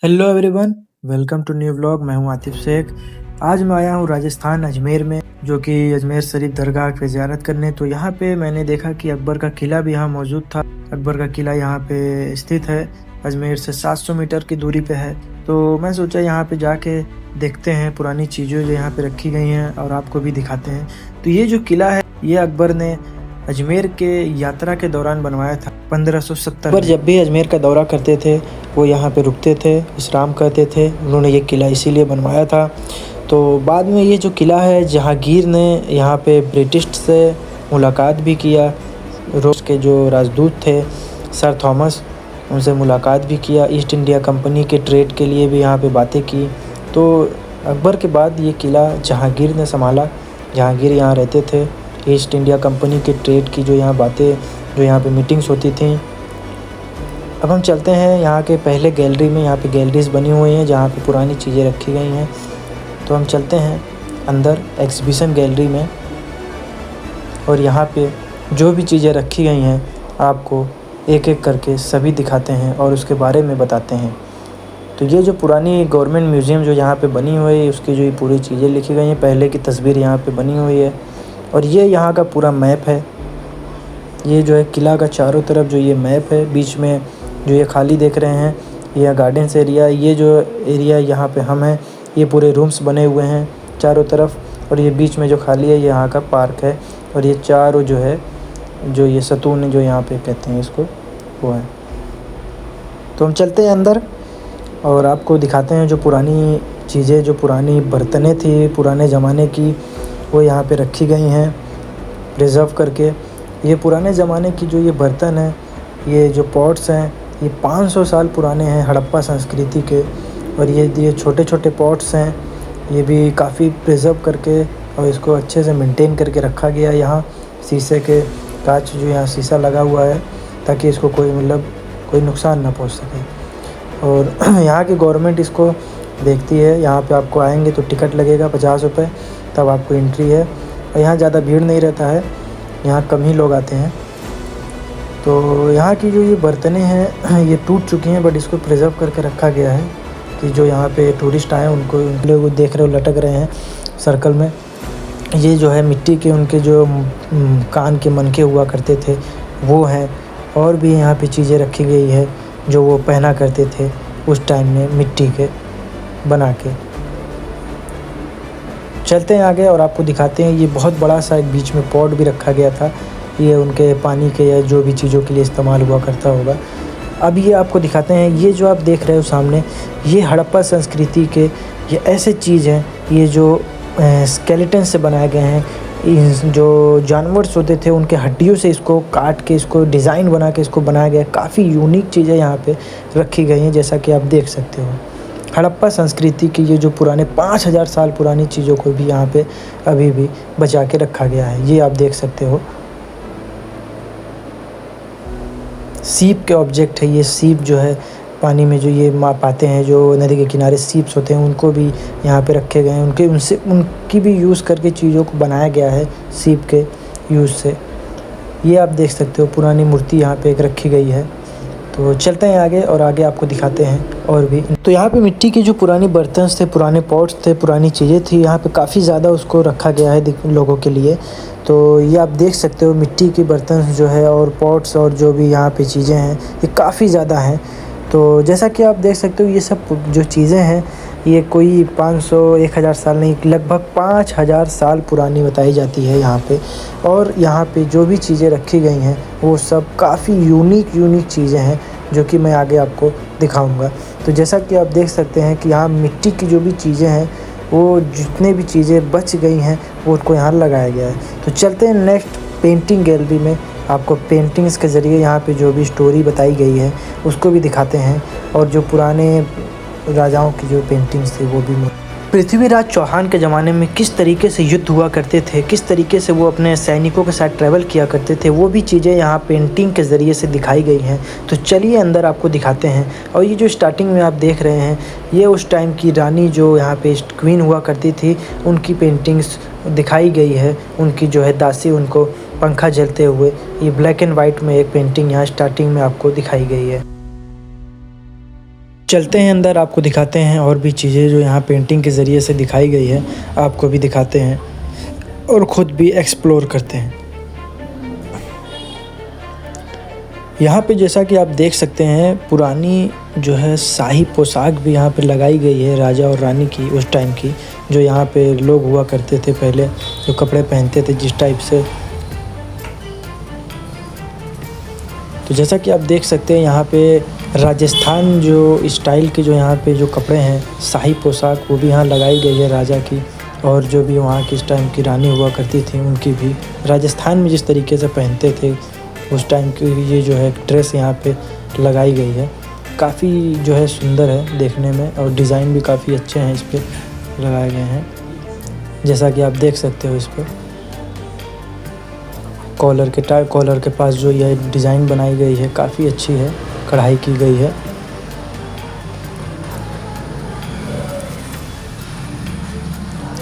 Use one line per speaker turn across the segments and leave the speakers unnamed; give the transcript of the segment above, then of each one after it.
Hello everyone, welcome to new vlog. मैं हूं आतिफ शेख। आज मैं आया हूं राजस्थान अजमेर में, जो कि अजमेर शरीफ दरगाह पे ज़ियारत करने। तो यहाँ पे मैंने देखा कि अकबर का किला भी यहाँ मौजूद था। अकबर का किला यहाँ पे स्थित है, अजमेर से 700 मीटर की दूरी पे है। तो मैं सोचा यहाँ पे जाके देखते हैं पुरानी चीज़ें जो यहाँ पे रखी गई हैं और आपको भी दिखाते हैं। तो ये जो किला है, ये अकबर ने अजमेर के यात्रा के दौरान बनवाया था 1570 में। जब भी अजमेर का दौरा करते थे वो यहाँ पे रुकते थे, विश्राम करते थे। उन्होंने ये किला इसीलिए बनवाया था। तो बाद में ये जो किला है, जहांगीर ने यहाँ पे ब्रिटिश से मुलाकात भी किया। रूस के जो राजदूत थे सर थॉमस, उनसे मुलाकात भी किया। ईस्ट इंडिया कंपनी के ट्रेड के लिए भी यहाँ पे बातें की। तो अकबर के बाद ये किला जहांगीर ने संभाला। जहांगीर यहाँ रहते थे। ईस्ट इंडिया कंपनी के ट्रेड की जो यहाँ बातें, जो यहाँ पे मीटिंग्स होती थी। अब हम चलते हैं यहाँ के पहले गैलरी में। यहाँ पे गैलरीज बनी हुई हैं जहाँ पे पुरानी चीज़ें रखी गई हैं। तो हम चलते हैं अंदर एग्जीबिशन गैलरी में, और यहाँ पे जो भी चीज़ें रखी गई हैं आपको एक एक करके सभी दिखाते हैं और उसके बारे में बताते हैं। तो ये जो पुरानी गवर्नमेंट म्यूज़ियम जो यहाँ पे बनी हुई है, उसकी जो ये पूरी चीज़ें लिखी गई हैं, पहले की तस्वीर यहाँ पे बनी हुई है। और ये यहाँ का पूरा मैप है। ये जो है किला का चारों तरफ जो ये मैप है, बीच में जो ये खाली देख रहे हैं, यह गार्डन्स एरिया। ये जो एरिया यहाँ पे हम हैं, ये पूरे रूम्स बने हुए हैं चारों तरफ, और ये बीच में जो खाली है ये यहाँ का पार्क है। और ये चारों जो है, जो ये सतून जो यहाँ पे कहते हैं इसको, वो है। तो हम चलते हैं अंदर और आपको दिखाते हैं जो पुरानी चीज़ें, जो पुरानी बर्तनें थी पुराने ज़माने की, वो यहाँ पे रखी गई हैं प्रिजर्व करके। ये पुराने ज़माने की जो ये बर्तन हैं, ये जो पॉट्स हैं, ये 500 साल पुराने हैं हड़प्पा संस्कृति के। और ये छोटे छोटे पॉट्स हैं, ये भी काफ़ी प्रिजर्व करके और इसको अच्छे से मेंटेन करके रखा गया है। यहाँ शीशे के कांच जो यहाँ शीशा लगा हुआ है, ताकि इसको कोई नुकसान ना पहुँच सके। और यहाँ की गवर्नमेंट इसको देखती है। यहाँ पे आपको आएंगे तो टिकट लगेगा 50 रुपये, तब आपको एंट्री है। और यहाँ ज़्यादा भीड़ नहीं रहता है, यहाँ कम ही लोग आते हैं। तो यहाँ की जो ये बर्तनें हैं ये टूट चुकी हैं, बट इसको प्रिजर्व करके रखा गया है कि जो यहाँ पे टूरिस्ट आए उनको, उन लोग देख रहे हो लटक रहे हैं सर्कल में। ये जो है मिट्टी के, उनके जो कान के मनके हुआ करते थे वो हैं। और भी यहाँ पे चीज़ें रखी गई है जो वो पहना करते थे उस टाइम में, मिट्टी के बना के। चलते हैं आगे और आपको दिखाते हैं। ये बहुत बड़ा सा एक बीच में पॉट भी रखा गया था, ये उनके पानी के या जो भी चीज़ों के लिए इस्तेमाल हुआ करता होगा। अब ये आपको दिखाते हैं। ये जो आप देख रहे हो सामने, ये हड़प्पा संस्कृति के ये ऐसे चीज़ हैं, ये जो स्केलेटन से बनाए गए हैं। जो जानवर होते थे उनके हड्डियों से इसको काट के, इसको डिज़ाइन बना के इसको बनाया गया। काफ़ी यूनिक चीज़ें यहाँ पे रखी गई हैं, जैसा कि आप देख सकते हो। हड़प्पा संस्कृति की ये जो पुराने 5000 साल पुरानी चीज़ों को भी यहाँ पे अभी भी बचा के रखा गया है। ये आप देख सकते हो। सीप के ऑब्जेक्ट है ये। सीप जो है पानी में जो ये पाते हैं, जो नदी के किनारे सीप्स होते हैं, उनको भी यहाँ पे रखे गए हैं। उनकी भी यूज़ करके चीज़ों को बनाया गया है सीप के यूज़ से। ये आप देख सकते हो पुरानी मूर्ति यहाँ पे एक रखी गई है। तो चलते हैं आगे और आगे आपको दिखाते हैं और भी। तो यहाँ पे मिट्टी के जो पुरानी बर्तन थे, पुराने पॉट्स थे, पुरानी चीज़ें थी, यहाँ पे काफ़ी ज़्यादा उसको रखा गया है लोगों के लिए। तो ये आप देख सकते हो मिट्टी के बर्तन जो है और पॉट्स और जो भी यहाँ पे चीज़ें हैं, ये काफ़ी ज़्यादा हैं। तो जैसा कि आप देख सकते हो, ये सब जो चीज़ें हैं ये कोई 500-1000 साल नहीं, लगभग 5000 साल पुरानी बताई जाती है यहाँ पे। और यहाँ पे जो भी चीज़ें रखी गई हैं वो सब काफ़ी यूनिक चीज़ें हैं, जो कि मैं आगे आपको दिखाऊंगा। तो जैसा कि आप देख सकते हैं कि यहाँ मिट्टी की जो भी चीज़ें हैं, वो जितने भी चीज़ें बच गई हैं वो उनको यहाँ लगाया गया है। तो चलते हैं नेक्स्ट पेंटिंग गैलरी में। आपको पेंटिंग्स के ज़रिए यहाँ पे जो भी स्टोरी बताई गई है उसको भी दिखाते हैं, और जो पुराने राजाओं की जो पेंटिंग्स थी वो भी। पृथ्वीराज चौहान के ज़माने में किस तरीके से युद्ध हुआ करते थे, किस तरीके से वो अपने सैनिकों के साथ ट्रैवल किया करते थे, वो भी चीज़ें यहाँ पेंटिंग के ज़रिए से दिखाई गई हैं। तो चलिए अंदर आपको दिखाते हैं। और ये जो स्टार्टिंग में आप देख रहे हैं, ये उस टाइम की रानी जो यहाँ पे क्वीन हुआ करती थी, उनकी पेंटिंग्स दिखाई गई है। उनकी जो है दासी, उनको पंखा जलते हुए, ये ब्लैक एंड वाइट में एक पेंटिंग यहाँ स्टार्टिंग में आपको दिखाई गई है। चलते हैं अंदर, आपको दिखाते हैं और भी चीज़ें जो यहाँ पेंटिंग के ज़रिए से दिखाई गई है, आपको भी दिखाते हैं और ख़ुद भी एक्सप्लोर करते हैं। यहाँ पे जैसा कि आप देख सकते हैं, पुरानी जो है शाही पोशाक भी यहाँ पे लगाई गई है, राजा और रानी की उस टाइम की, जो यहाँ पे लोग हुआ करते थे पहले, जो कपड़े पहनते थे जिस टाइप से। तो जैसा कि आप देख सकते हैं, यहाँ पे राजस्थान जो स्टाइल के जो यहाँ पे जो कपड़े हैं, शाही पोशाक, वो भी यहाँ लगाई गई है राजा की, और जो भी वहाँ की इस टाइम की रानी हुआ करती थी उनकी भी राजस्थान में जिस तरीके से पहनते थे उस टाइम की ये जो है ड्रेस यहाँ पे लगाई गई है। काफ़ी जो है सुंदर है देखने में, और डिज़ाइन भी काफ़ी अच्छे हैं इस पे लगाए गए हैं, जैसा कि आप देख सकते हो। इस पे कॉलर के पास जो यह डिज़ाइन बनाई गई है काफ़ी अच्छी है, कढ़ाई की गई है।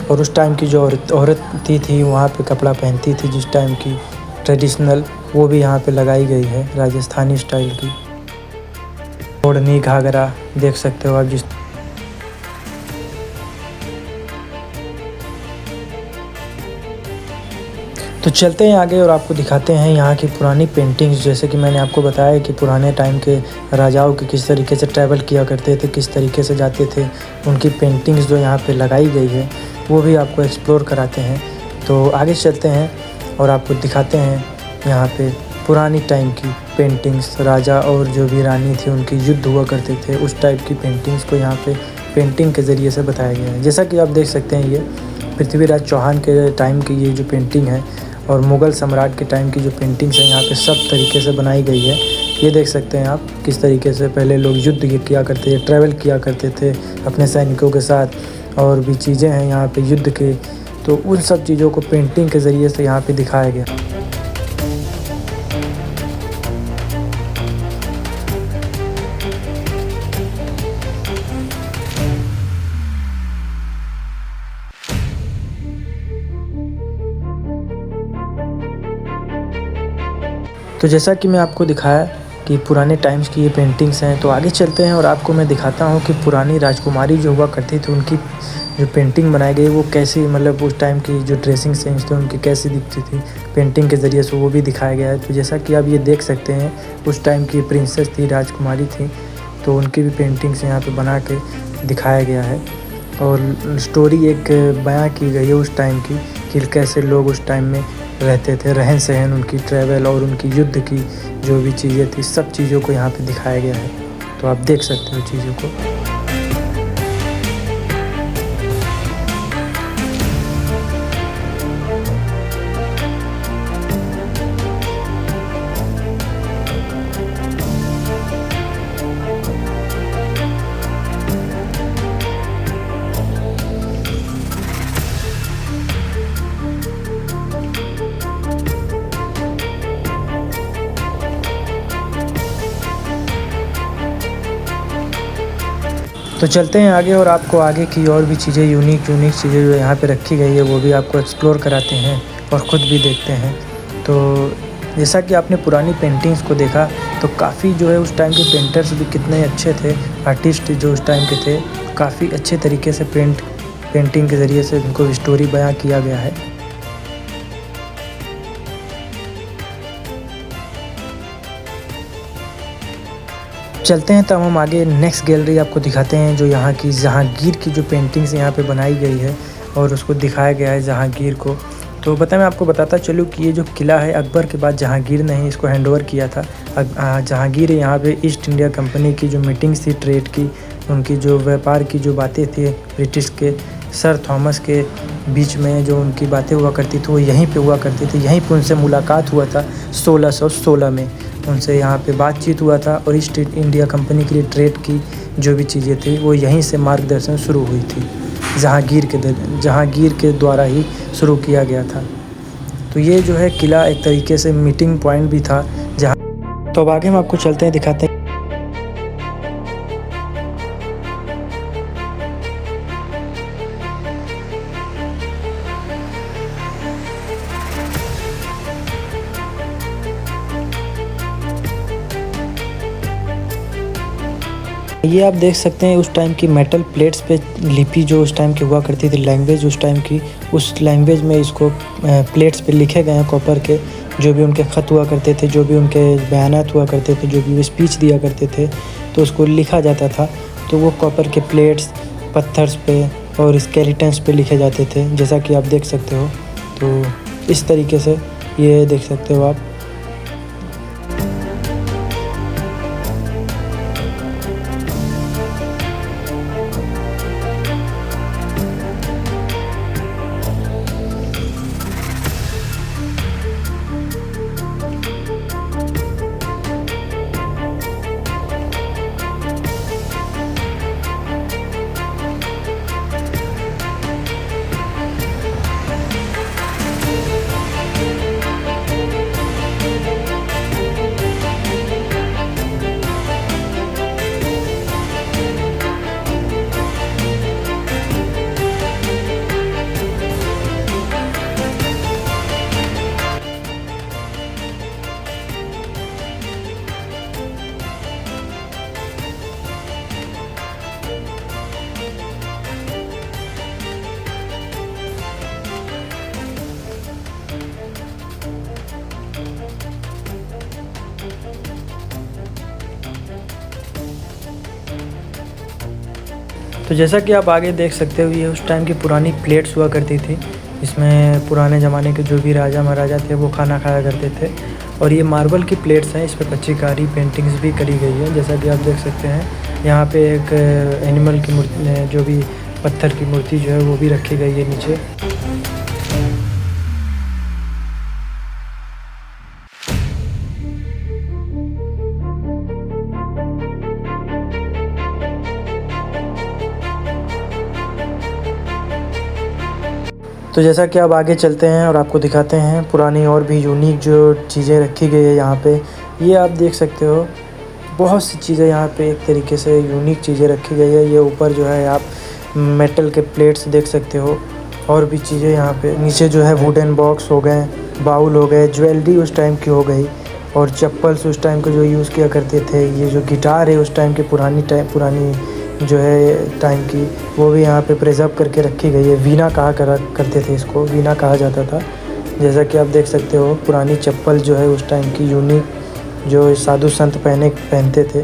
और उस टाइम की जो औरत थी वहाँ पे कपड़ा पहनती थी जिस टाइम की ट्रेडिशनल, वो भी यहाँ पे लगाई गई है राजस्थानी स्टाइल की। ओढ़नी, घाघरा देख सकते हो आप जिस। तो चलते हैं आगे और आपको दिखाते हैं यहाँ की पुरानी पेंटिंग्स। जैसे कि मैंने आपको बताया कि पुराने टाइम के राजाओं के किस तरीके से ट्रैवल किया करते थे, किस तरीके से जाते थे, उनकी पेंटिंग्स जो यहाँ पे लगाई गई है वो भी आपको एक्सप्लोर कराते हैं। तो आगे चलते हैं और आपको दिखाते हैं यहाँ पे पुरानी टाइम की पेंटिंग्स, राजा और जो भी रानी थी उनकी युद्ध हुआ करते थे उस टाइप की पेंटिंग्स को यहाँ पे पेंटिंग के ज़रिए से बताया गया है। जैसा कि आप देख सकते हैं, ये पृथ्वीराज चौहान के टाइम की ये जो पेंटिंग है और मुग़ल सम्राट के टाइम की जो पेंटिंग्स हैं यहाँ पे सब तरीके से बनाई गई है। ये देख सकते हैं आप किस तरीके से पहले लोग युद्ध किया करते थे, ट्रैवल किया करते थे अपने सैनिकों के साथ, और भी चीज़ें हैं यहाँ पे युद्ध के। तो उन सब चीज़ों को पेंटिंग के ज़रिए से यहाँ पे दिखाया गया। तो जैसा कि मैं आपको दिखाया कि पुराने टाइम्स की ये पेंटिंग्स हैं, तो आगे चलते हैं और आपको मैं दिखाता हूँ कि पुरानी राजकुमारी जो हुआ करती थी उनकी जो पेंटिंग बनाई गई वो कैसी, मतलब उस टाइम की जो ड्रेसिंग सेंस थी उनकी कैसी दिखती थी पेंटिंग के ज़रिए से, वो भी दिखाया गया है। तो जैसा कि आप ये देख सकते हैं, उस टाइम की प्रिंसेस थी, राजकुमारी थी, तो उनकी भी पेंटिंग्स यहाँ पे बना के दिखाया गया है। और स्टोरी एक बयां की गई है उस टाइम की कि कैसे लोग उस टाइम में रहते थे, रहन सहन उनकी, ट्रैवल और उनकी युद्ध की जो भी चीज़ें थी, सब चीज़ों को यहाँ पे दिखाया गया है। तो आप देख सकते हो चीज़ों को। तो चलते हैं आगे और आपको आगे की और भी चीज़ें, यूनिक चीज़ें जो यहाँ पे रखी गई है वो भी आपको एक्सप्लोर कराते हैं और ख़ुद भी देखते हैं। तो जैसा कि आपने पुरानी पेंटिंग्स को देखा, तो काफ़ी जो है उस टाइम के पेंटर्स भी कितने अच्छे थे, आर्टिस्ट जो उस टाइम के थे, काफ़ी अच्छे तरीके से पेंटिंग के ज़रिए से उनको स्टोरी बयां किया गया है। चलते हैं तब हम आगे नेक्स्ट गैलरी आपको दिखाते हैं, जो यहाँ की जहांगीर की जो पेंटिंग्स यहाँ पे बनाई गई है और उसको दिखाया गया है जहांगीर को। तो मैं आपको बताता चलूँ कि ये जो किला है अकबर के बाद जहांगीर ने ही इसको हैंडओवर किया था। जहांगीर यहाँ पे ईस्ट इंडिया कंपनी की जो मीटिंग्स थी ट्रेड की, उनकी जो व्यापार की जो बातें थी ब्रिटिश के सर थॉमस के बीच में जो उनकी बातें हुआ करती थी वो यहीं पे हुआ करती थी। यहीं पे उनसे मुलाकात हुआ था 1616 में, उनसे यहाँ पे बातचीत हुआ था और ईस्ट इंडिया कंपनी के लिए ट्रेड की जो भी चीज़ें थी वो यहीं से मार्गदर्शन शुरू हुई थी, जहांगीर के द्वारा ही शुरू किया गया था। तो ये जो है किला एक तरीके से मीटिंग पॉइंट भी था जहाँ। तो अब आगे हम आपको चलते हैं, दिखाते हैं। ये आप देख सकते हैं उस टाइम की मेटल प्लेट्स पे लिपि जो उस टाइम की हुआ करती थी, लैंग्वेज उस टाइम की, उस लैंग्वेज में इसको प्लेट्स पे लिखे गए हैं कॉपर के। जो भी उनके ख़त हुआ करते थे, जो भी उनके बयानात हुआ करते थे, जो भी वो स्पीच दिया करते थे, तो उसको लिखा जाता था। तो वो कॉपर के प्लेट्स पत्थर्स पे और स्केलेटन्स पे लिखे जाते थे, जैसा कि आप देख सकते हो। तो इस तरीके से ये देख सकते हो आप। तो जैसा कि आप आगे देख सकते हो, ये उस टाइम की पुरानी प्लेट्स हुआ करती थी। इसमें पुराने ज़माने के जो भी राजा महाराजा थे वो खाना खाया करते थे। और ये मार्बल की प्लेट्स हैं, इस पर कच्चीकारी पेंटिंग्स भी करी गई है, जैसा कि आप देख सकते हैं। यहाँ पे एक एनिमल की मूर्ति, जो भी पत्थर की मूर्ति जो है वो भी रखी गई है नीचे। तो जैसा कि अब आगे चलते हैं और आपको दिखाते हैं पुरानी और भी यूनिक जो चीज़ें रखी गई है यहाँ पे। ये आप देख सकते हो, बहुत सी चीज़ें यहाँ पे एक तरीके से यूनिक चीज़ें रखी गई है। ये ऊपर जो है आप मेटल के प्लेट्स देख सकते हो, और भी चीज़ें यहाँ पे नीचे जो है वुडन बॉक्स हो गए, बाउल हो गए, ज्वेलरी उस टाइम की हो गई, और चप्पल्स उस टाइम के जो यूज़ किया करते थे। ये जो गिटार है उस टाइम की पुरानी जो है टाइम की, वो भी यहाँ पे प्रिजर्व करके रखी गई है। वीणा करते थे इसको, वीणा कहा जाता था। जैसा कि आप देख सकते हो, पुरानी चप्पल जो है उस टाइम की यूनिक, जो साधु संत पहनते थे।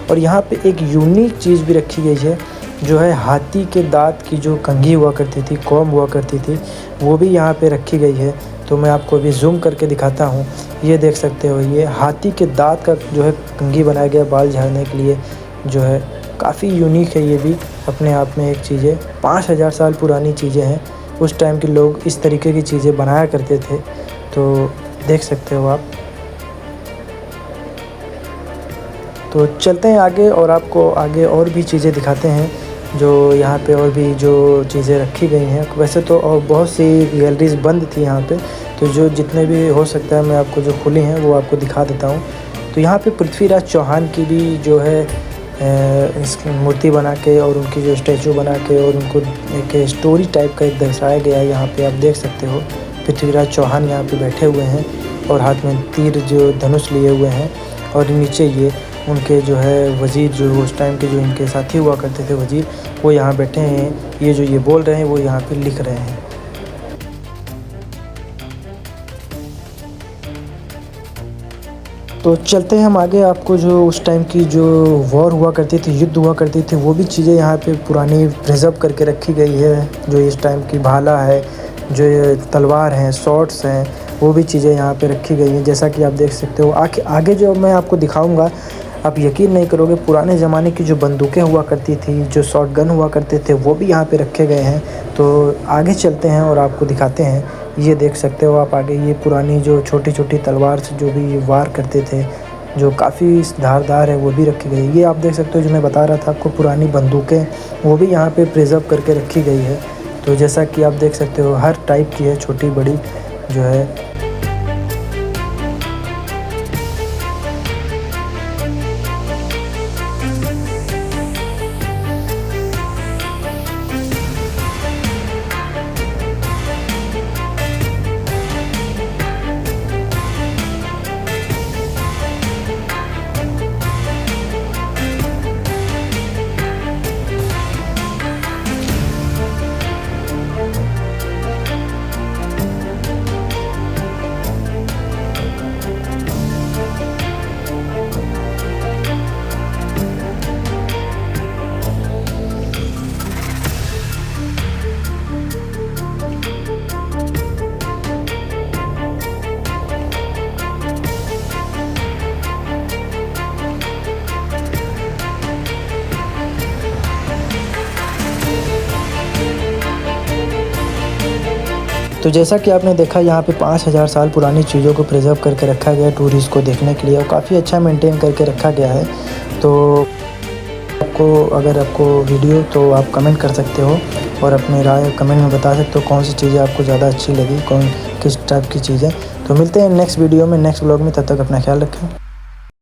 और यहाँ पे एक यूनिक चीज़ भी रखी गई है, जो है हाथी के दाँत की जो कंघी हुआ करती थी, कॉम्ब हुआ करती थी, वो भी यहाँ पे रखी गई है। तो मैं आपको अभी जूम करके दिखाता हूँ। ये देख सकते हो, ये हाथी के दाँत का जो है कंघी बनाया गया बाल झाड़ने के लिए, जो है काफ़ी यूनिक है। ये भी अपने आप में एक चीज़ है। 5000 साल पुरानी चीज़ें हैं। उस टाइम के लोग इस तरीके की चीज़ें बनाया करते थे। तो देख सकते हो आप। तो चलते हैं आगे और आपको आगे और भी चीज़ें दिखाते हैं, जो यहाँ पे और भी जो चीज़ें रखी गई हैं। वैसे तो और बहुत सी गैलरीज बंद थी यहाँ पे, तो जो जितने भी हो सकता है मैं आपको जो खुली हैं वो आपको दिखा देता हूँ। तो यहाँ पे पृथ्वीराज चौहान की भी जो है इसकी मूर्ति बना के और उनकी जो स्टैचू बना के और उनको एक स्टोरी टाइप का एक दर्शाया गया है। यहाँ पे आप देख सकते हो, पृथ्वीराज चौहान यहाँ पे बैठे हुए हैं और हाथ में तीर जो धनुष लिए हुए हैं, और नीचे ये उनके जो है वज़ीर, जो उस टाइम के जो इनके साथी हुआ करते थे वज़ीर, वो यहाँ बैठे हैं। ये जो ये बोल रहे हैं वो यहाँ पे लिख रहे हैं। तो चलते हैं हम आगे। आपको जो उस टाइम की जो वॉर हुआ करती थी, युद्ध हुआ करती थी, वो भी चीज़ें यहाँ पे पुरानी प्रिजर्व करके रखी गई है। जो इस टाइम की भाला है, जो ये तलवार हैं, शॉर्ट्स हैं, वो भी चीज़ें यहाँ पे रखी गई हैं, जैसा कि आप देख सकते हो। आगे जो मैं आपको दिखाऊंगा, आप यकीन नहीं करोगे, पुराने ज़माने की जो बंदूकें हुआ करती थी, जो शॉट गन हुआ करते थे, वो भी यहाँ पे रखे गए हैं। तो आगे चलते हैं और आपको दिखाते हैं। ये देख सकते हो आप आगे, ये पुरानी जो छोटी छोटी तलवार से जो भी वार करते थे, जो काफ़ी धारदार है, वो भी रखी गई है। ये आप देख सकते हो, जो मैं बता रहा था आपको, पुरानी बंदूकें, वो भी यहाँ पे प्रिजर्व करके रखी गई है। तो जैसा कि आप देख सकते हो, हर टाइप की है, छोटी बड़ी जो है। तो जैसा कि आपने देखा यहाँ पे 5000 साल पुरानी चीज़ों को प्रिजर्व करके रखा गया है टूरिस्ट को देखने के लिए, और काफ़ी अच्छा मेंटेन करके रखा गया है। तो अगर आपको वीडियो तो आप कमेंट कर सकते हो और अपनी राय कमेंट में बता सकते हो कौन सी चीज़ें आपको ज़्यादा अच्छी लगी, किस टाइप की चीज़ें। तो मिलते हैं नेक्स्ट वीडियो में, नेक्स्ट ब्लॉग में, तब तक अपना ख्याल रखें।